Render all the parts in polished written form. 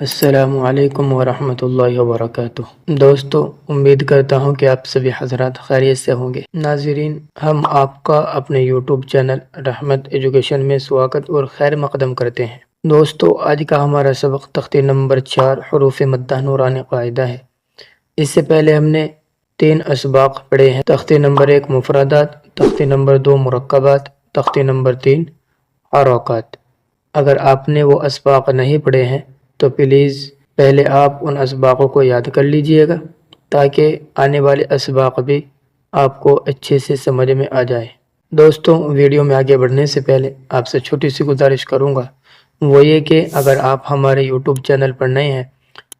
السلام علیکم ورحمۃ اللہ وبرکاتہ۔ دوستو، امید کرتا ہوں کہ آپ سبھی حضرات خیریت سے ہوں گے۔ ناظرین، ہم آپ کا اپنے یوٹیوب چینل رحمت ایجوکیشن میں سواگت اور خیر مقدم کرتے ہیں۔ دوستو، آج کا ہمارا سبق تختی نمبر 4 حروف مدہ نورانی قاعدہ ہے۔ اس سے پہلے ہم نے 3 اسباق پڑھے ہیں: تختی نمبر 1 مفردات، تختی نمبر 2 مرکبات، تختی نمبر 3 حرکات۔ اگر آپ نے وہ اسباق نہیں پڑھے ہیں تو پلیز پہلے آپ ان اسباقوں کو یاد کر لیجئے گا تاکہ آنے والے اسباق بھی آپ کو اچھے سے سمجھ میں آ جائے۔ دوستوں، ویڈیو میں آگے بڑھنے سے پہلے آپ سے چھوٹی سی گزارش کروں گا، وہ یہ کہ اگر آپ ہمارے یوٹیوب چینل پر نئے ہیں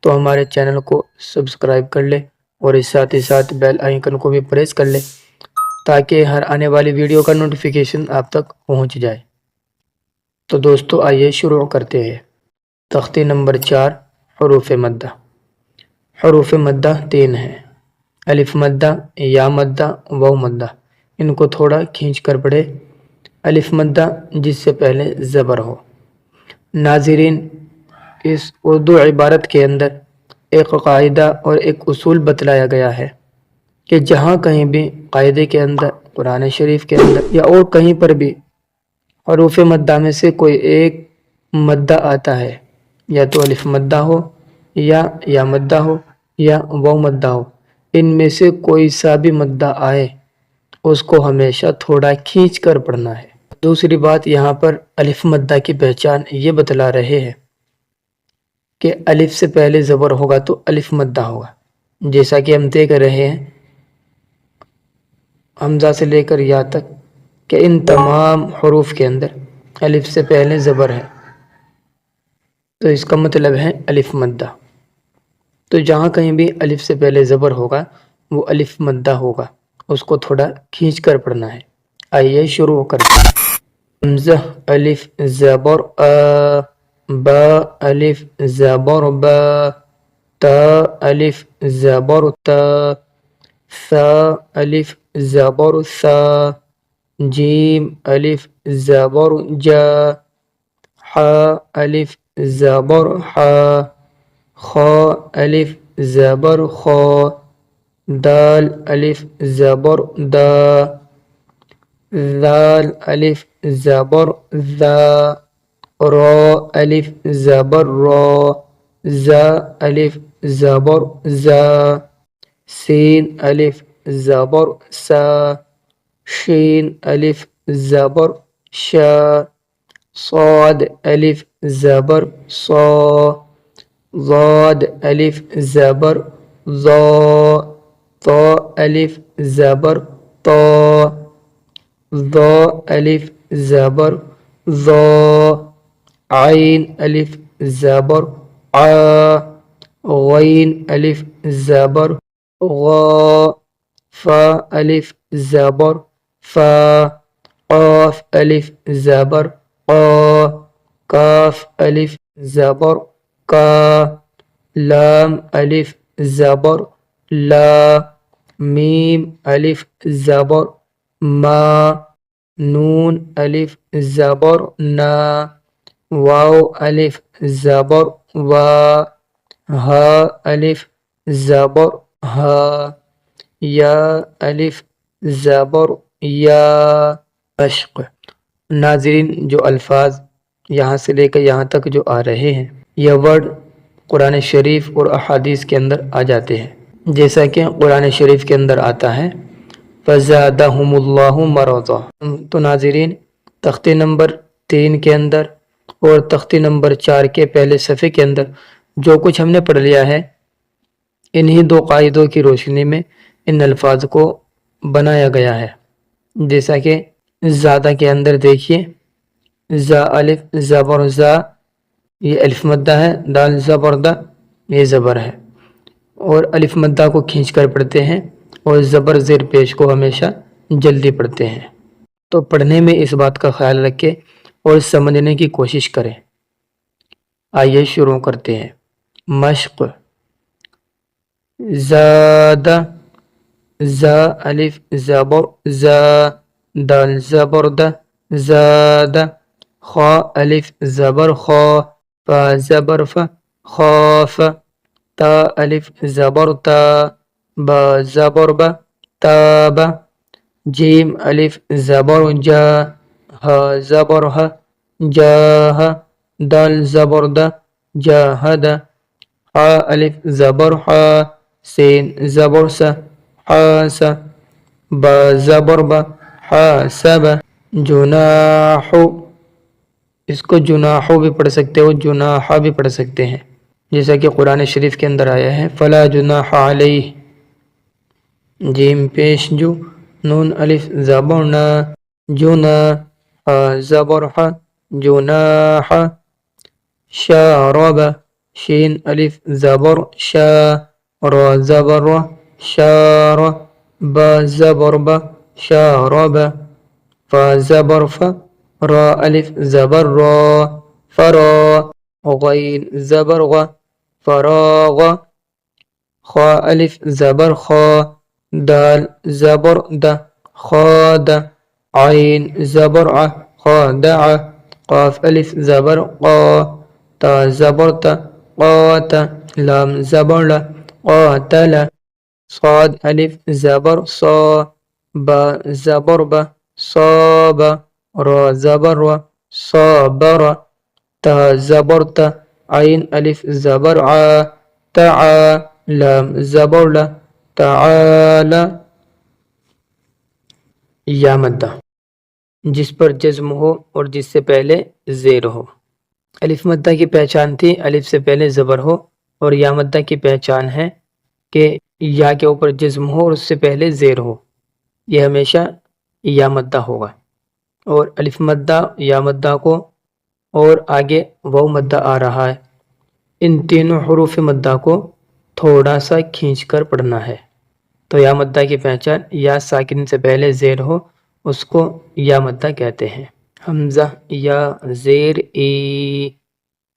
تو ہمارے چینل کو سبسکرائب کر لیں اور اس ساتھ ہی ساتھ بیل آئیکن کو بھی پریس کر لیں تاکہ ہر آنے والی ویڈیو کا نوٹیفیکیشن آپ تک پہنچ جائے۔ تو دوستو، آئیے شروع کرتے ہیں۔ تختی نمبر 4 حروف مدہ۔ حروف مدہ 3 ہیں: الف مدہ، یا مدہ، واو مدہ۔ ان کو تھوڑا کھینچ کر پڑھے۔ الف مدہ جس سے پہلے زبر ہو۔ ناظرین، اس اردو عبارت کے اندر ایک قاعدہ اور ایک اصول بتلایا گیا ہے کہ جہاں کہیں بھی قاعدے کے اندر، قرآن شریف کے اندر یا اور کہیں پر بھی حروف مدہ میں سے کوئی ایک مدہ آتا ہے، یا تو الف مدہ ہو یا مدہ ہو یا واو مدہ ہو، ان میں سے کوئی سا بھی مدہ آئے اس کو ہمیشہ تھوڑا کھینچ کر پڑھنا ہے۔ دوسری بات، یہاں پر الف مدہ کی پہچان یہ بتلا رہے ہیں کہ الف سے پہلے زبر ہوگا تو الف مدہ ہوگا، جیسا کہ ہم دیکھ رہے ہیں حمزہ سے لے کر یا تک کہ ان تمام حروف کے اندر الف سے پہلے زبر ہے، تو اس کا مطلب ہے الف مدہ۔ تو جہاں کہیں بھی الف سے پہلے زبر ہوگا وہ الف مدہ ہوگا، اس کو تھوڑا کھینچ کر پڑھنا ہے۔ آئیے شروع کرتے ہیں۔ حمزہ الف زبر آ، با الف زبر با، تا الف زبر تا، ثا الف زبر ثا، جیم الف زبر جا، حا الف زبر حا، خا الف زبر خا، دال الف زبر دا، ذال الف زبر ذا، را الف زبر را، زا الف زبر زا، سین الف زبر سا، شین الف زبر شا، صاد الف زبر صا، ضاد الف زبر ضا، طا الف زبر طا، ضا الف زبر ضا، عین الف زبر عا، غین الف زبر غا، فا الف زبر فا، قاف الف زبر قا، کاف الف زبر کا، لام الف زبر لا، میم الف زبر ما، نون الف زبر نا، واو الف زبر وا، ہا الف زبر ہا، یا الف زبر یا۔ عشق۔ ناظرین، جو الفاظ یہاں سے لے کر یہاں تک جو آ رہے ہیں یہ ورڈ قرآن شریف اور احادیث کے اندر آ جاتے ہیں، جیسا کہ قرآن شریف کے اندر آتا ہے فَزَادَهُمُ اللَّهُ مَرَضًا۔ تو ناظرین، تختی نمبر 3 کے اندر اور تختی نمبر 4 کے پہلے صفحے کے اندر جو کچھ ہم نے پڑھ لیا ہے، انہی 2 قاعدوں کی روشنی میں ان الفاظ کو بنایا گیا ہے۔ جیسا کہ زیادہ کے اندر دیکھیے، زا الف زبر زا، یہ الف مدہ ہے، دال زبر دا، یہ زبر ہے، اور الف مدہ کو کھینچ کر پڑھتے ہیں اور زبر زیر پیش کو ہمیشہ جلدی پڑھتے ہیں۔ تو پڑھنے میں اس بات کا خیال رکھیں اور سمجھنے کی کوشش کریں۔ آئیے شروع کرتے ہیں۔ مشق۔ زادہ، زا الف زبر زا، دال زبر دا، زادہ، خا الف زبر خا، فا زبر فا، خاف تا الف زبر تا با زبر با تاب جیم الف زبر جا ها زبر ها جاہ دال زبر دا جاہد حا الف زبر حا سین زبر سا حاس با زبر با حاسب جناح اس کو جناحو بھی پڑھ سکتے ہو جناحا بھی پڑھ سکتے ہیں جیسا کہ قرآن شریف کے اندر آیا ہے فلا جناح علیہ جیم پیش جو نون الف زبر نا جنا زبر ح جناح شارب شین الف زبر شا را زبر شار با زبر با شارب فا زبر ف را الف زبر را فرا غین زبر غ فراغ خا الف زبر خا دال زبر د خاد عین زبر ع خادع قاف الف زبر قا تا زبر تا قات لام زبر ل قاتل صاد الف زبر صا با زبر با صاب را زبر و صابر تا زبر تا عین الف زبر ع تعا لام زبر ل تعالی یا مدہ جس پر جزم ہو اور جس سے پہلے زیر ہو الف مدہ کی پہچان تھی الف سے پہلے زبر ہو اور یا مدہ کی پہچان ہے کہ یا کے اوپر جزم ہو اور اس سے پہلے زیر ہو یہ ہمیشہ یا مدہ ہوگا اور الف مدہ یا مدہ کو اور آگے واو مدہ آ رہا ہے ان تینوں حروف مدہ کو تھوڑا سا کھینچ کر پڑھنا ہے تو یا مدہ کی پہچان یا ساکن سے پہلے زیر ہو اس کو یا مدہ کہتے ہیں حمزہ یا زیر ای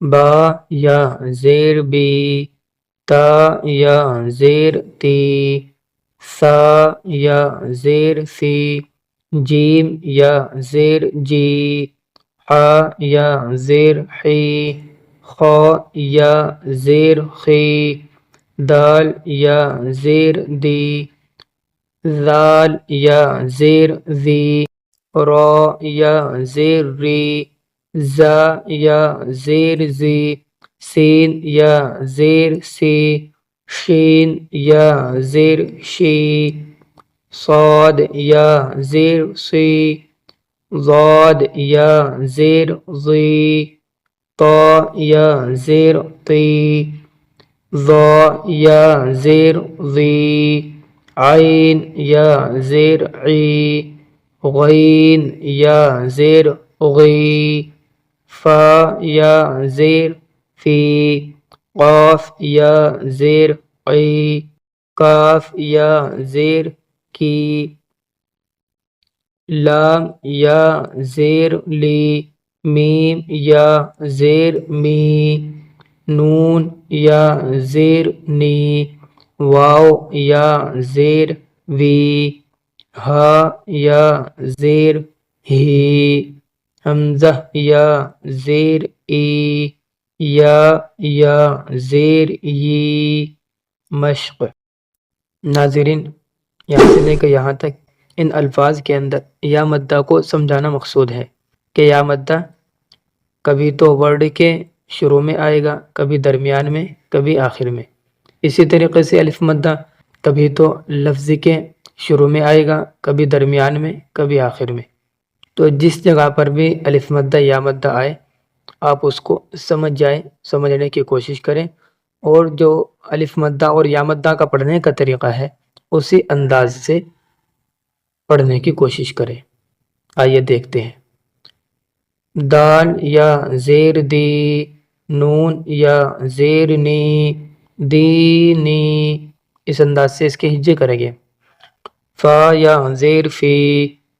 با یا زیر بی تا یا زیر تی سا یا زیر سی جیم یا زیر جی حا یا زیر حی خا یا زیر خی دال یا زیر دی ذال یا زیر ذی را یا زیر ری زا یا زیر زی سین یا زیر سی شین یا زیر شی صاد یا زیر سی ضاد یا زیر ضی طا یا زیر طی ضا یا زیر ضی عین یا زیر عی غین یا زیر غی فا یا زیر فی قاف یا زیر قی کاف یا زیر کی لام یا زیر لی میم یا زیر می نون یا زیر نی واو یا زیر وی ہا یا زیر ہی حمزہ یا زیر ای یا زیر ی مشق ناظرین یہاں سے لے کر یہاں تک ان الفاظ کے اندر یا مدہ کو سمجھانا مقصود ہے کہ یا مدہ کبھی تو ورڈ کے شروع میں آئے گا کبھی درمیان میں کبھی آخر میں اسی طریقے سے الف مدہ کبھی تو لفظ کے شروع میں آئے گا کبھی درمیان میں کبھی آخر میں تو جس جگہ پر بھی الف مدہ یا مدہ آئے آپ اس کو سمجھ جائیں سمجھنے کی کوشش کریں اور جو الف مدہ اور یا مدہ کا پڑھنے کا طریقہ ہے اسی انداز سے پڑھنے کی کوشش کریں آئیے دیکھتے ہیں دال یا زیر دی نون یا زیر نی دینی اس انداز سے اس کے ہجے کریں گے فا یا زیر فی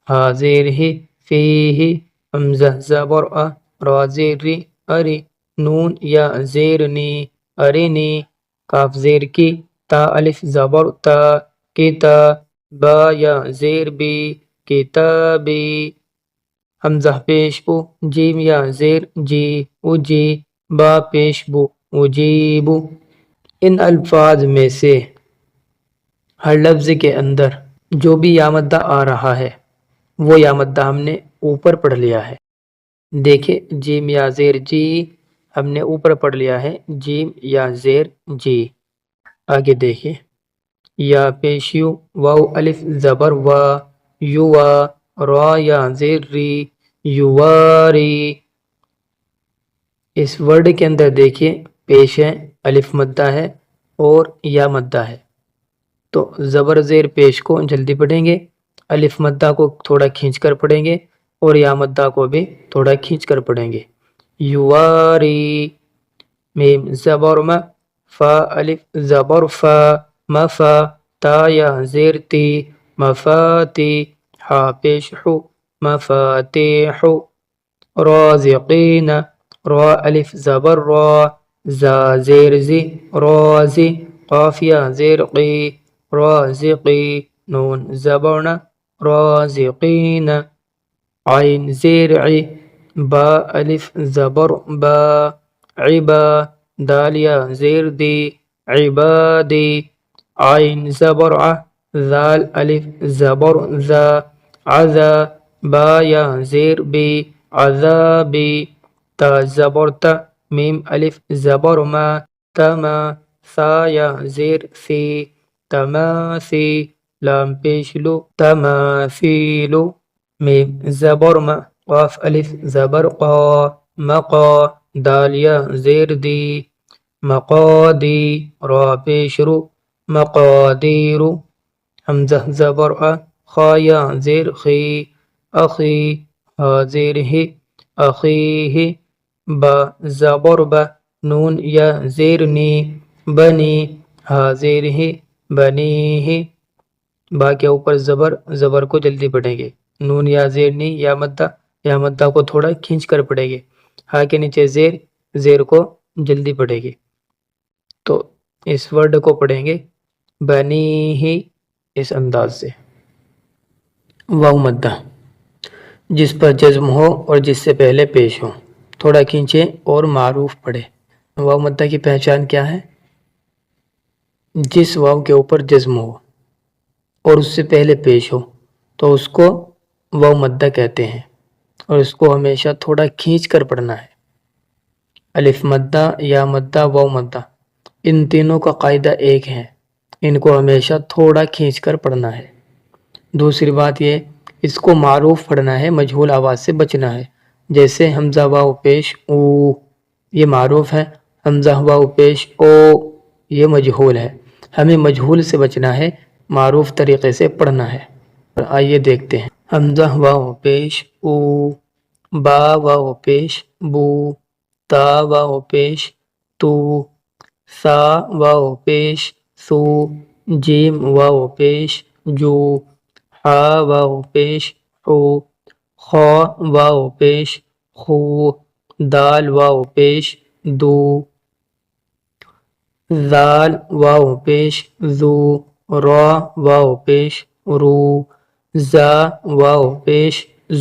ہا زیر ہی فی ہی حمزہ زبر ا را زیر ری اری نون یا زیر نی ارینی کاف زیر کی تا الف زبر تا کتا با یا زیر بی کتابی حمزہ پیش بو جیم یا زیر جی او جی با پیش بو اجیب۔ ان الفاظ میں سے ہر لفظ کے اندر جو بھی یا مدہ آ رہا ہے وہ یا مدہ ہم نے اوپر پڑھ لیا ہے۔ دیکھیں جیم یا زیر جی ہم نے اوپر پڑھ لیا ہے، جیم یا زیر جی۔ آگے دیکھیں یا پیش یو، واو الف زبر وا، یوا، را یا زیر ری، یواری۔ اس ورڈ کے اندر دیکھیں پیش ہے، الف مدہ ہے اور یا مدہ ہے، تو زبر زیر پیش کو جلدی پڑھیں گے، الف مدہ کو تھوڑا کھینچ کر پڑھیں گے اور یا مدہ کو بھی تھوڑا کھینچ کر پڑھیں گے۔ یواری، میم زبر م، فا الف زبر فا، مفا، تا یا زیر تی، مفاتی، ہا پیش حو، مفاتیح، رازقین، را الف زبر را، زا زیر زی، رازی، قاف یا زیر قی، رازقی، نون زبر ن، رازقین، عین زیر عی، با الف زبر با، عبا، دال یا زیر دی، عبادی، عین زبر ع، ذال الف زبر ذا، عذا، با یا زیر بی، عذابی، تا زبر تا، میم الف زبر ما، تما، ثا یا زیر سی، تماسی، لام پیش لو، تماثیلو، میم زبر ما، قاف الف زبر قا، مقا، دال یا زیر دی، مقادی، را پیش رو، مقادیرو، حمزہ زبر ا، خا یا زیر خی، اخی، ہا زیر ہی، اخیہ، با زبر با، نون یا زیر نی، بنی، ہا زیر ہی، بنیہ، با کے اوپر زبر، زبر کو جلدی پڑھیں گے، نون یا زیر نی، یا مدہ کو تھوڑا کھینچ کر پڑھیں گے، ہا کے نیچے زیر، زیر کو جلدی پڑھیں گے، تو اس ورڈ کو پڑھیں گے بنی ہی اس انداز سے۔ واو مدہ جس پر جزم ہو اور جس سے پہلے پیش ہو، تھوڑا کھینچے اور معروف پڑھے۔ واو مدہ کی پہچان کیا ہے؟ جس واو کے اوپر جزم ہو اور اس سے پہلے پیش ہو تو اس کو واو مدہ کہتے ہیں، اور اس کو ہمیشہ تھوڑا کھینچ کر پڑھنا ہے۔ الف مدہ، یا مدہ، واو مدہ، ان تینوں کا قاعدہ ایک ہے، ان کو ہمیشہ تھوڑا کھینچ کر پڑھنا ہے۔ دوسری بات یہ اس کو معروف پڑھنا ہے، مجہول آواز سے بچنا ہے، جیسے حمزہ واو پیش او، یہ معروف ہے، حمزہ واو پیش او یہ مجہول ہے، ہمیں مجہول سے بچنا ہے، معروف طریقے سے پڑھنا ہے۔ آئیے دیکھتے ہیں، حمزہ واو پیش او، با واو پیش بو، تا واو پیش تو، سا واو پیش سو، جیم واو پیش جو، ہا واو پیش حو، خا واو پیش خو، دال واو پیش دو، ذال واو پیش ذو، را واو پیش رو، زا واو پیش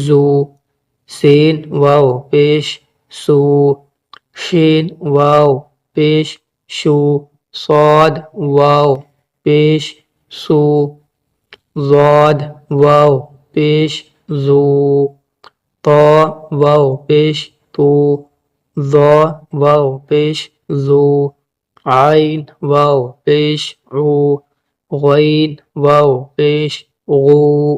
زو، سین واو پیش سو، شین واو پیش شو، صاد واو پیش سو، ضاد واو پیش زو، طا واو پیش تو، ظا واو پیش زو، عین واو پیش عو، غین واو پیش غو،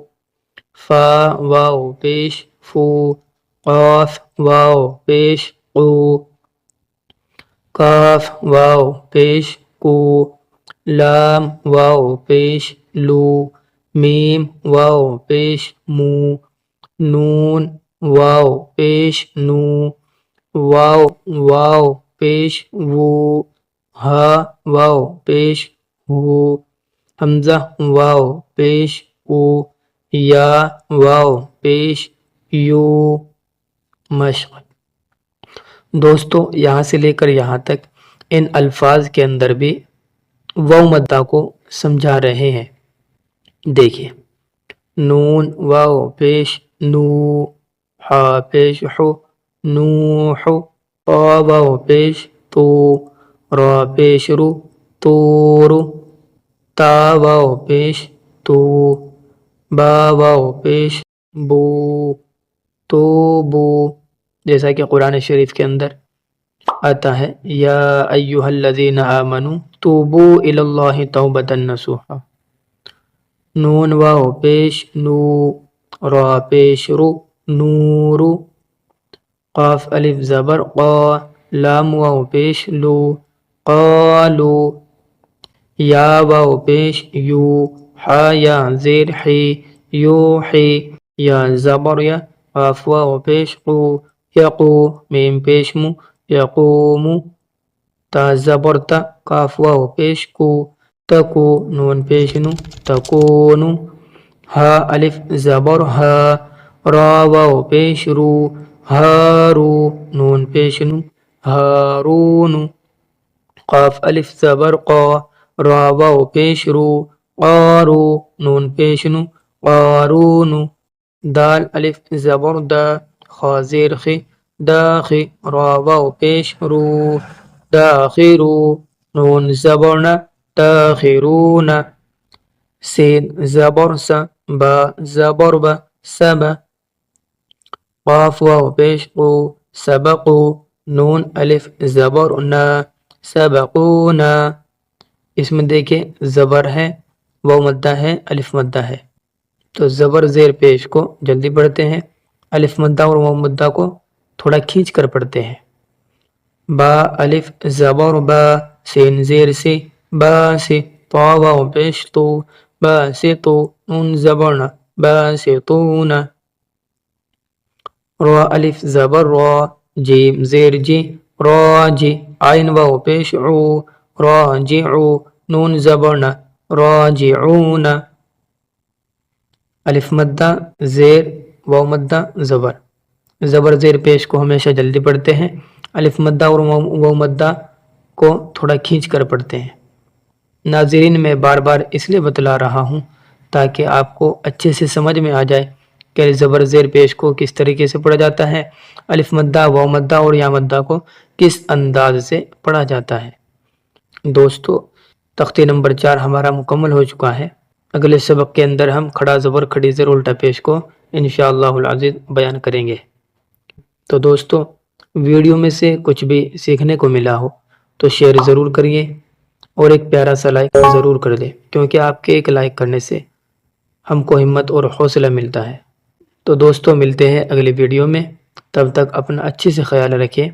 فا واو پیش فو، قاف واو پیش قو، کاف واو پیش کو، لام واو پیش لو، میم واو پیش مو، نون واو پیش نو، واو واو پیش وو، ہا واو پیش ہو، حمزہ واو پیش او، یا واو پیش یو۔ مشق دوستو یہاں سے لے کر یہاں تک ان الفاظ کے اندر بھی واو مدہ کو سمجھا رہے ہیں۔ دیکھیں نون واو پیش نو، ہا پیش حو، نوح، طا واو پیش تو، را پیش رو تور، تا واو پیش تو، با واو پیش بو، تو بو، جیسا کہ قرآن شریف کے اندر آتا ہے یا ایہا الذین آمنوا توبوا الی اللہ توبۃ نصوحا، نون واو پیش نو، را پیش رو نور، قاف الف زبر قا، لام واو پیش لو قالو، یا واو پیش یو، حا یا زیر حی یوحی، یا زبر یا، قاف واو پیش قو یقو، میم پیش مو یقوم، تا زبر تا، کاف واو پیش کو تکو، نون پیش نو تکونو، ہا الف زبر ہا، را واو پیش رو ہارو، نون پیش نو ہارون، قاف الف زبر قا، را واو پیش رو قارو، نون پیش نو قارون، دال الف زبر دا، خا زیر خی داخی، را واو پیش رو داخرو، نون زبر نا داخرون، سین زبر سا، با زبر با سبا، قاف واو پیش قو سبقو، نون الف زبر نا سبقونا، اس میں دیکھیں زبر ہے، واو مدہ ہے، الف مدہ ہے، تو زبر زیر پیش کو جلدی پڑھتے ہیں، الف مدہ اور واو مدہ کو تھوڑا کھینچ کر پڑھتے ہیں۔ با الف زبر با، سین زیر سے با سے، طا واو پیش تو با سے تو، نون زبر نا با سے تونا، را الف زبر را، جیم زیر جی راجی، عین واو پیش عو راجعو، نون زبر نا راجعون، الف مدہ زیر واو مدہ زبر، زبر زیر پیش کو ہمیشہ جلدی پڑھتے ہیں، الف مدہ اور واو مدہ کو تھوڑا کھینچ کر پڑھتے ہیں۔ ناظرین میں بار بار اس لیے بتلا رہا ہوں تاکہ آپ کو اچھے سے سمجھ میں آ جائے کہ زبر زیر پیش کو کس طریقے سے پڑھا جاتا ہے، الف مدہ واو مدہ اور یا مدہ کو کس انداز سے پڑھا جاتا ہے۔ دوستو تختی نمبر 4 ہمارا مکمل ہو چکا ہے، اگلے سبق کے اندر ہم کھڑا زبر کھڑی زیر الٹا پیش کو انشاءاللہ العزیز بیان کریں گے۔ تو دوستو ویڈیو میں سے کچھ بھی سیکھنے کو ملا ہو تو شیئر ضرور کریے اور ایک پیارا سا لائک ضرور کر دیں، کیونکہ آپ کے ایک لائک کرنے سے ہم کو ہمت اور حوصلہ ملتا ہے۔ تو دوستو ملتے ہیں اگلی ویڈیو میں، تب تک اپنا اچھے سے خیال رکھیں۔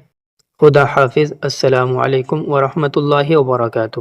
خدا حافظ، السلام علیکم ورحمۃ اللہ وبرکاتہ۔